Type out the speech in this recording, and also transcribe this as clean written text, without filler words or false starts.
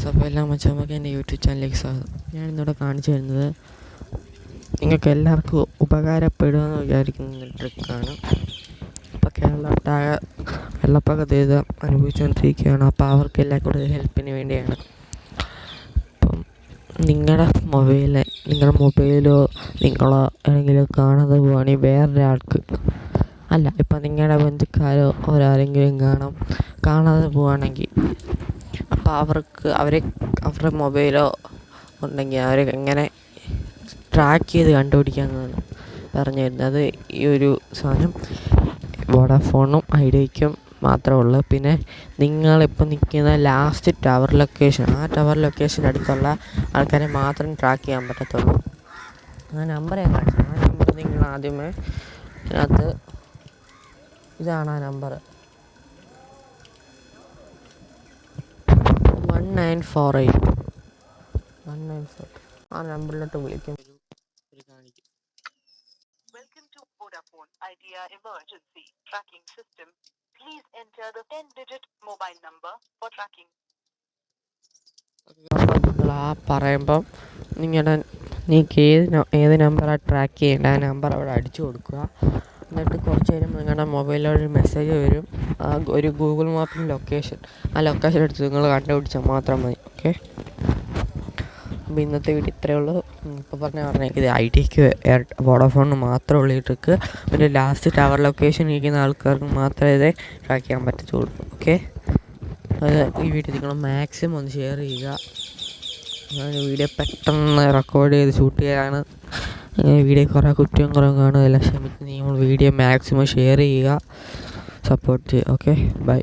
അപ്പോൾ എല്ലാ മച്ചന്മാർക്കും എൻ്റെ യൂട്യൂബ് ചാനലിലേക്ക് സ്വാഗതം. ഞാനിന്നിവിടെ കാണിച്ചു തരുന്നത് നിങ്ങൾക്ക് എല്ലാവർക്കും ഉപകാരപ്പെടുമെന്ന് വിചാരിക്കുന്ന ട്രിക്കാണ്. ഇപ്പോൾ കേരളത്താകെ വെള്ളപ്പൊക്ക ദുരിതം അനുഭവിച്ചുകൊണ്ടിരിക്കുകയാണ്. അപ്പോൾ അവർക്കെല്ലാം കൂടുതൽ ഹെൽപ്പിന് വേണ്ടിയാണ്. ഇപ്പം നിങ്ങളുടെ മൊബൈലോ നിങ്ങളോ ഏതെങ്കിലും കാണാതെ പോവുകയാണെങ്കിൽ വേറൊരാൾക്ക് അല്ല, ഇപ്പം നിങ്ങളുടെ ബന്ധുക്കാരോ ആരെങ്കിലും കാണാതെ പോവുകയാണെങ്കിൽ അപ്പോൾ അവരുടെ മൊബൈലോ ഉണ്ടെങ്കിൽ അവരെ എങ്ങനെ ട്രാക്ക് ചെയ്ത് കണ്ടുപിടിക്കാമെന്നാണ് പറഞ്ഞു തരുന്നത്. അത് ഈ ഒരു സാധനം വോഡാഫോണും ഐഡിയയ്ക്കും മാത്രമേ ഉള്ളൂ. പിന്നെ നിങ്ങളിപ്പോൾ നിൽക്കുന്ന ലാസ്റ്റ് ടവർ ലൊക്കേഷൻ, ആ ടവർ ലൊക്കേഷൻ്റെ അടുത്തുള്ള ആൾക്കാരെ മാത്രം ട്രാക്ക് ചെയ്യാൻ പറ്റത്തുള്ളൂ. ആ നമ്പർ ഞാൻ കാണിച്ചു. ആ നമ്പർ നിങ്ങൾ ആദ്യമേ അതിനകത്ത് ഇതാണ് ആ നമ്പർ 1948. ആ നമ്പറിലോട്ട് വിളിക്കും. Welcome to Vodafone Idea Emergency Tracking System. Please enter the 10-digit mobile number for tracking. ആ പറയുമ്പം നിങ്ങൾക്ക് ഏത് നമ്പറാണ് ട്രാക്ക് ചെയ്യേണ്ട ആ നമ്പർ അവിടെ അടിച്ചു കൊടുക്കുക. എന്നിട്ട് കുറച്ച് നേരം നിങ്ങളുടെ മൊബൈലിലൊരു മെസ്സേജ് വരും, ഒരു ഗൂഗിൾ മാപ്പിൻ്റെ ലൊക്കേഷൻ. ആ ലൊക്കേഷൻ എടുത്ത് നിങ്ങൾ കണ്ടുപിടിച്ചാൽ മാത്രം മതി. ഓക്കെ, അപ്പോൾ ഇന്നത്തെ വീഡിയോ ഇത്രയേ ഉള്ളൂ. ഇപ്പോൾ പറഞ്ഞേക്ക് ഇത് ഐഡിയയ്ക്ക് വോഡാഫോണിന് മാത്രമുള്ള ഈ ട്രിക്ക്. പിന്നെ ലാസ്റ്റ് ടവർ ലൊക്കേഷൻ ഇരിക്കുന്ന ആൾക്കാർക്ക് മാത്രമേ ഇത് ട്രാക്ക് ചെയ്യാൻ പറ്റത്തുള്ളൂ. ഓക്കെ, അത് ഈ വീഡിയോ നിങ്ങൾ മാക്സിമം ഒന്ന് ഷെയർ ചെയ്യുക. ഞാൻ വീഡിയോ പെട്ടെന്ന് റെക്കോർഡ് ചെയ്ത് ഷൂട്ട് ചെയ്യാനാണ്. വീഡിയോ കുറേ കുറ്റവും കാണുകയെല്ലാം ക്ഷമിച്ച് നിങ്ങൾ വീഡിയോ മാക്സിമം ഷെയർ ചെയ്യുക, സപ്പോർട്ട് ചെയ്യുക. Okay, by.